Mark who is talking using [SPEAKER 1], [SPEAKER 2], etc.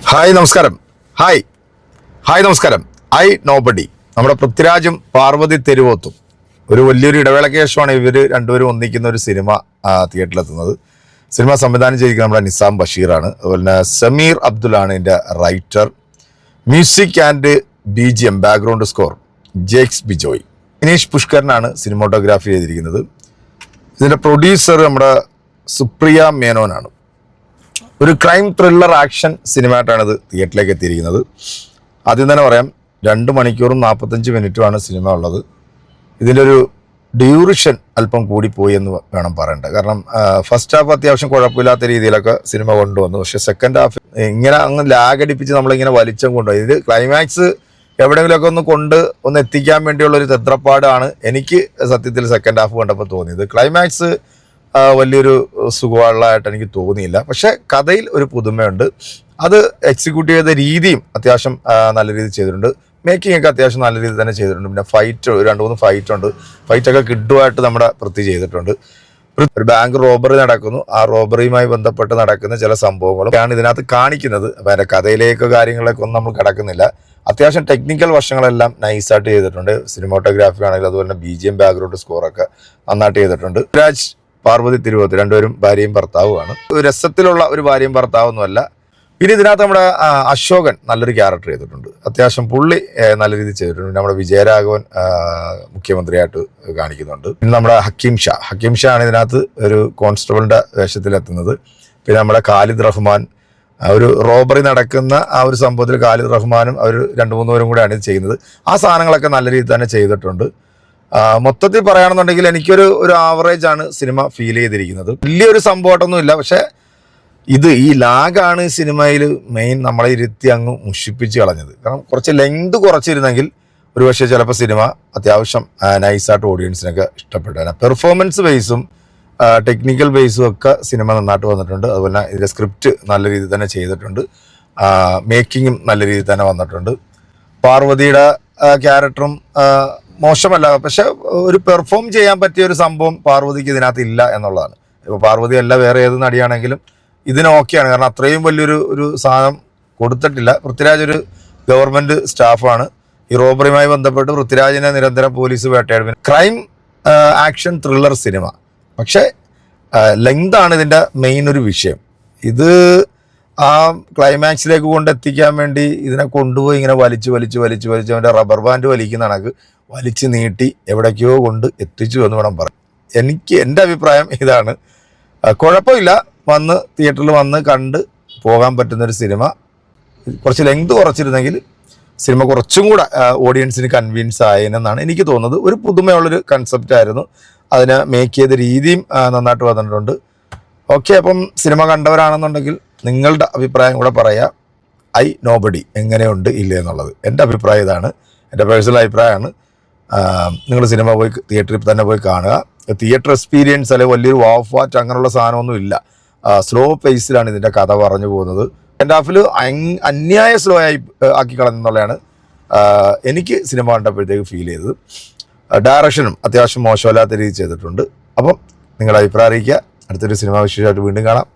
[SPEAKER 1] Hi നമസ്കാരം. Hi hi നമസ്കാരം. Nobody നമ്മുടെ പൃഥ്വിരാജും പാർവതി തെരുവോത്തും ഒരു വലിയൊരു ഇടവേളയ്ക്ക് ശേഷമാണ് ഇവർ രണ്ടുപേരും ഒന്നിക്കുന്ന ഒരു സിനിമ തിയേറ്ററിലെത്തുന്നത്. സിനിമ സംവിധാനം ചെയ്തിരിക്കുന്നത് നമ്മുടെ നിസാം ബഷീറാണ്. അതുപോലെ തന്നെ സമീർ അബ്ദുലാണ് ഇതിൻ്റെ writer. Music and BGM background score Jakes Bejoy. ഇനീഷ് പുഷ്കരനാണ് സിനിമോട്ടോഗ്രാഫി ചെയ്തിരിക്കുന്നത്. ഇതിൻ്റെ പ്രൊഡ്യൂസർ നമ്മുടെ സുപ്രിയ മേനോനാണ്. ഒരു ക്രൈം ത്രില്ലർ ആക്ഷൻ സിനിമയായിട്ടാണ് ഇത് തിയേറ്ററിലേക്ക് എത്തിയിരിക്കുന്നത്. ആദ്യം തന്നെ പറയാം, 2 മണിക്കൂറും 45 മിനിറ്റുമാണ് സിനിമ ഉള്ളത്. ഇതിൻ്റെ ഒരു ഡ്യൂറേഷൻ അല്പം കൂടിപ്പോയി എന്ന് വേണം പറയേണ്ടത്. കാരണം ഫസ്റ്റ് ഹാഫ് അത്യാവശ്യം കുഴപ്പമില്ലാത്ത രീതിയിലൊക്കെ സിനിമ കൊണ്ടുവന്നു. പക്ഷേ സെക്കൻഡ് ഹാഫ് ഇങ്ങനെ അങ്ങ് ലാഗടിപ്പിച്ച് നമ്മളിങ്ങനെ വലിച്ചം കൊണ്ടുപോയി. ഇത് ക്ലൈമാക്സ് എവിടെയെങ്കിലുമൊക്കെ ഒന്ന് എത്തിക്കാൻ വേണ്ടിയുള്ളൊരു തത്രപ്പാടാണ് എനിക്ക് സത്യത്തിൽ സെക്കൻഡ് ഹാഫ് കണ്ടപ്പോൾ തോന്നിയത്. ക്ലൈമാക്സ് വലിയൊരു സുഖമുള്ളതായിട്ട് എനിക്ക് തോന്നിയില്ല. പക്ഷേ കഥയിൽ ഒരു പുതുമയുണ്ട്. അത് എക്സിക്യൂട്ട് ചെയ്ത രീതിയും അത്യാവശ്യം നല്ല രീതിയിൽ ചെയ്തിട്ടുണ്ട്. മേക്കിംഗ് ഒക്കെ അത്യാവശ്യം നല്ല രീതിയിൽ തന്നെ ചെയ്തിട്ടുണ്ട്. പിന്നെ ഫൈറ്റ് 2-3 ഫൈറ്റ് ഉണ്ട്. ഫൈറ്റൊക്കെ കിഡുമായിട്ട് നമ്മുടെ പൃഥ്വി ചെയ്തിട്ടുണ്ട്. ഒരു ബാങ്ക് റോബറി നടക്കുന്നു. ആ റോബറിയുമായി ബന്ധപ്പെട്ട് നടക്കുന്ന ചില സംഭവങ്ങളൊക്കെയാണ് ഇതിനകത്ത് കാണിക്കുന്നത്. അപ്പോൾ അതിൻ്റെ കഥയിലേക്കോ കാര്യങ്ങളിലേക്കോ ഒന്നും നമ്മൾ കിടക്കുന്നില്ല. അത്യാവശ്യം ടെക്നിക്കൽ വശങ്ങളെല്ലാം നൈസായിട്ട് ചെയ്തിട്ടുണ്ട്. സിനിമോട്ടോഗ്രാഫി ആണെങ്കിലും അതുപോലെ തന്നെ BGM ബാക്ക്ഗ്രൗണ്ട് സ്കോറൊക്കെ നന്നായിട്ട് ചെയ്തിട്ടുണ്ട്. രാജ് പാർവതി തിരുവോത്ത് രണ്ടുപേരും ഭാര്യയും ഭർത്താവുമാണ്. രസത്തിലുള്ള ഒരു ഭാര്യയും ഭർത്താവൊന്നുമല്ല. പിന്നെ ഇതിനകത്ത് നമ്മുടെ അശോകൻ നല്ലൊരു ക്യാരക്ടർ ചെയ്തിട്ടുണ്ട്. അത്യാവശ്യം പുള്ളി നല്ല രീതിയിൽ ചെയ്തിട്ടുണ്ട്. നമ്മുടെ വിജയരാഘവൻ മുഖ്യമന്ത്രിയായിട്ട് കാണിക്കുന്നുണ്ട്. പിന്നെ നമ്മുടെ ഹക്കീം ഷാ ആണ് ഇതിനകത്ത് ഒരു കോൺസ്റ്റബിളിൻ്റെ വേഷത്തിലെത്തുന്നത്. പിന്നെ നമ്മുടെ ഖാലിദ് റഹ്മാൻ, ഒരു റോബറി നടക്കുന്ന ആ ഒരു സംഭവത്തിൽ ഖാലിദ് റഹ്മാനും അവർ 2-3 പേരും കൂടെയാണ് ഇത് ചെയ്യുന്നത്. ആ സാധനങ്ങളൊക്കെ നല്ല രീതിയിൽ തന്നെ ചെയ്തിട്ടുണ്ട്. മൊത്തത്തിൽ പറയുകയാണെന്നുണ്ടെങ്കിൽ എനിക്കൊരു ആവറേജ് ആണ് സിനിമ ഫീൽ ചെയ്തിരിക്കുന്നത്. വലിയൊരു സംഭവമായിട്ടൊന്നുമില്ല. പക്ഷേ ഈ ലാഗാണ് സിനിമയിൽ മെയിൻ നമ്മളെ ഇരുത്തി അങ്ങ് മുഷിപ്പിച്ച് കളഞ്ഞത്. കാരണം കുറച്ച് ലെങ്ത് കുറച്ചിരുന്നെങ്കിൽ ഒരുപക്ഷെ ചിലപ്പോൾ സിനിമ അത്യാവശ്യം നൈസായിട്ട് ഓഡിയൻസിനൊക്കെ ഇഷ്ടപ്പെട്ടു. പെർഫോമൻസ് ബേസും ടെക്നിക്കൽ ബേസും ഒക്കെ സിനിമ നന്നായിട്ട് വന്നിട്ടുണ്ട്. അതുപോലെ ഇതിൻ്റെ സ്ക്രിപ്റ്റ് നല്ല രീതിയിൽ തന്നെ ചെയ്തിട്ടുണ്ട്. മേക്കിങ്ങും നല്ല രീതിയിൽ തന്നെ വന്നിട്ടുണ്ട്. പാർവതിയുടെ ക്യാരക്ടറും മോശമല്ല. പക്ഷെ ഒരു പെർഫോം ചെയ്യാൻ പറ്റിയ ഒരു സംഭവം പാർവതിക്ക് ഇതിനകത്ത് ഇല്ല എന്നുള്ളതാണ്. ഇപ്പോൾ പാർവതി അല്ല വേറെ ഏത് നടിയാണെങ്കിലും ഇതിന് ഓക്കെയാണ്. കാരണം അത്രയും വലിയൊരു സാധനം കൊടുത്തിട്ടില്ല. പൃഥ്വിരാജ് ഒരു ഗവൺമെൻറ് സ്റ്റാഫാണ്. ഈ റോബറിയുമായി ബന്ധപ്പെട്ട് പൃഥ്വിരാജിനെ നിരന്തരം പോലീസ് വേട്ടയാടും. Crime action thriller cinema. പക്ഷേ ലെങ്താണ് ഇതിൻ്റെ മെയിൻ ഒരു വിഷയം. ഇത് ആ ക്ലൈമാക്സിലേക്ക് കൊണ്ടെത്തിക്കാൻ വേണ്ടി ഇതിനെ കൊണ്ടുപോയി ഇങ്ങനെ വലിച്ച് അവൻ്റെ റബ്ബർ ബാൻഡ് വലിക്കുന്ന കണക്ക് വലിച്ച് നീട്ടി എവിടേക്കോ കൊണ്ട് എത്തിച്ചു എന്ന് വേണം പറയാം. എൻ്റെ അഭിപ്രായം ഇതാണ്. കുഴപ്പമില്ല, തിയേറ്ററിൽ വന്ന് കണ്ട് പോകാൻ പറ്റുന്നൊരു സിനിമ. കുറച്ച് ലെങ്ത് കുറച്ചിരുന്നെങ്കിൽ സിനിമ കുറച്ചും കൂടെ ഓഡിയൻസിന് കൺവിൻസ് ആയെന്നാണ് എനിക്ക് തോന്നുന്നത്. ഒരു പുതുമയുള്ളൊരു കൺസെപ്റ്റായിരുന്നു. അതിനെ മേക്ക് ചെയ്ത രീതിയും നന്നായിട്ട് വന്നിട്ടുണ്ട്. ഓക്കെ, അപ്പം സിനിമ കണ്ടവരാണെന്നുണ്ടെങ്കിൽ നിങ്ങളുടെ അഭിപ്രായം കൂടെ പറയാം. നോബഡി എങ്ങനെയുണ്ട് ഇല്ല എന്നുള്ളത് എൻ്റെ അഭിപ്രായം ഇതാണ്. എൻ്റെ പേഴ്സണൽ അഭിപ്രായമാണ്. നിങ്ങൾ സിനിമ തിയേറ്ററിൽ തന്നെ പോയി കാണുക. തിയേറ്റർ എക്സ്പീരിയൻസ് അല്ലെങ്കിൽ വലിയൊരു വാറ്റ് അങ്ങനെയുള്ള സാധനമൊന്നും ഇല്ല. സ്ലോ പേസിലാണ് ഇതിൻ്റെ കഥ പറഞ്ഞു പോകുന്നത്. എൻ്റെ ഹാഫിൽ അന്യായ സ്ലോ ആക്കി കളഞ്ഞെന്നുള്ളതാണ് എനിക്ക് സിനിമ കണ്ടപ്പോഴത്തേക്ക് ഫീൽ ചെയ്തത്. ഡയറക്ഷനും അത്യാവശ്യം മോശമല്ലാത്ത രീതിയിൽ ചെയ്തിട്ടുണ്ട്. അപ്പം നിങ്ങളുടെ അഭിപ്രായം അറിയിക്കുക. അടുത്തൊരു സിനിമ വിശേഷമായിട്ട് വീണ്ടും കാണാം.